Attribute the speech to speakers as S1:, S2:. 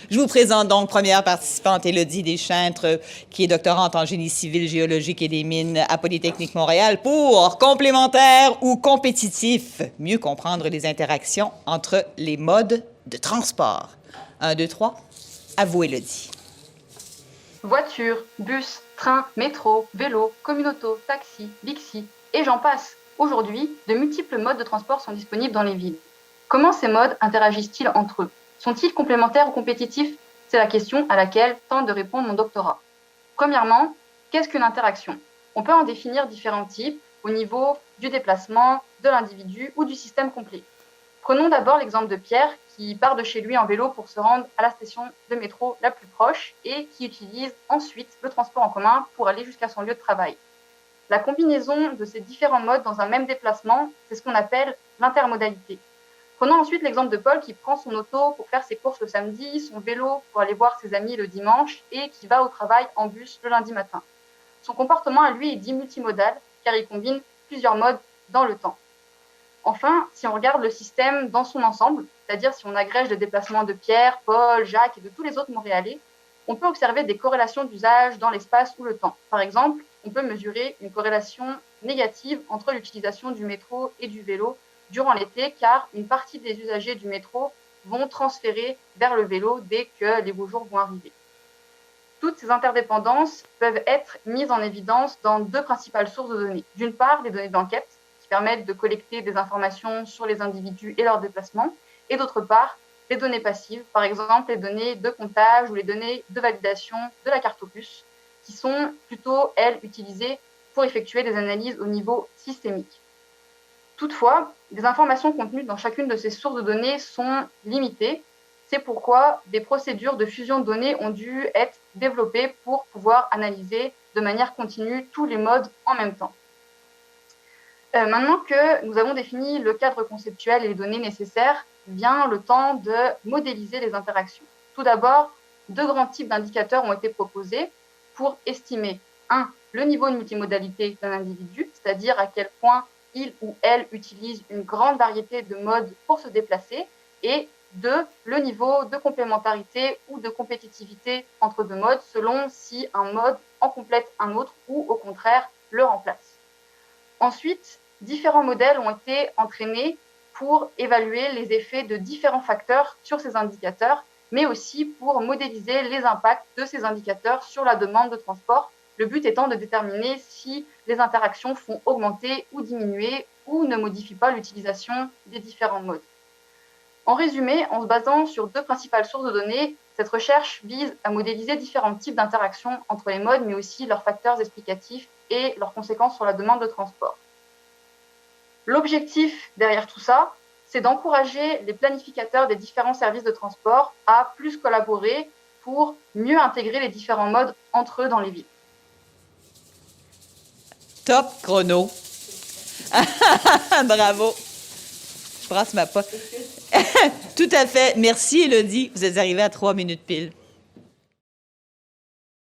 S1: Je vous présente donc première participante, Élodie Deschêtres, qui est doctorante en génie civil, géologique et des mines à Polytechnique Montréal pour complémentaire ou compétitif, mieux comprendre les interactions entre les modes de transport. 1, 2, 3. À vous, Élodie.
S2: Voiture, bus, train, métro, vélo, communauto, taxi, Bixi, et j'en passe. Aujourd'hui, de multiples modes de transport sont disponibles dans les villes. Comment ces modes interagissent-ils entre eux? Sont-ils complémentaires ou compétitifs? C'est la question à laquelle tente de répondre mon doctorat. Premièrement, qu'est-ce qu'une interaction? On peut en définir différents types au niveau du déplacement, de l'individu ou du système complet. Prenons d'abord l'exemple de Pierre qui part de chez lui en vélo pour se rendre à la station de métro la plus proche et qui utilise ensuite le transport en commun pour aller jusqu'à son lieu de travail. La combinaison de ces différents modes dans un même déplacement, c'est ce qu'on appelle l'intermodalité. Prenons ensuite l'exemple de Paul qui prend son auto pour faire ses courses le samedi, son vélo pour aller voir ses amis le dimanche et qui va au travail en bus le lundi matin. Son comportement à lui est dit multimodal car il combine plusieurs modes dans le temps. Enfin, si on regarde le système dans son ensemble, c'est-à-dire si on agrège les déplacements de Pierre, Paul, Jacques et de tous les autres Montréalais, on peut observer des corrélations d'usage dans l'espace ou le temps. Par exemple, on peut mesurer une corrélation négative entre l'utilisation du métro et du vélo durant l'été, car une partie des usagers du métro vont transférer vers le vélo dès que les beaux jours vont arriver. Toutes ces interdépendances peuvent être mises en évidence dans deux principales sources de données. D'une part, les données d'enquête, qui permettent de collecter des informations sur les individus et leurs déplacements, et d'autre part, les données passives, par exemple les données de comptage ou les données de validation de la carte opus, qui sont plutôt, elles, utilisées pour effectuer des analyses au niveau systémique. Toutefois, les informations contenues dans chacune de ces sources de données sont limitées. C'est pourquoi des procédures de fusion de données ont dû être développées pour pouvoir analyser de manière continue tous les modes en même temps. Maintenant que nous avons défini le cadre conceptuel et les données nécessaires, vient le temps de modéliser les interactions. Tout d'abord, deux grands types d'indicateurs ont été proposés pour estimer 1. Le niveau de multimodalité d'un individu, c'est-à-dire à quel point il ou elle utilise une grande variété de modes pour se déplacer, et 2. Le niveau de complémentarité ou de compétitivité entre deux modes, selon si un mode en complète un autre ou au contraire le remplace. Ensuite, différents modèles ont été entraînés pour évaluer les effets de différents facteurs sur ces indicateurs, mais aussi pour modéliser les impacts de ces indicateurs sur la demande de transport, le but étant de déterminer si les interactions font augmenter ou diminuer ou ne modifient pas l'utilisation des différents modes. En résumé, en se basant sur deux principales sources de données, cette recherche vise à modéliser différents types d'interactions entre les modes, mais aussi leurs facteurs explicatifs et leurs conséquences sur la demande de transport. L'objectif derrière tout ça, c'est d'encourager les planificateurs des différents services de transport à plus collaborer pour mieux intégrer les différents modes entre eux dans les villes.
S1: Top chrono. Bravo. Je brasse ma poche. Tout à fait. Merci, Élodie. Vous êtes arrivée à 3 minutes pile.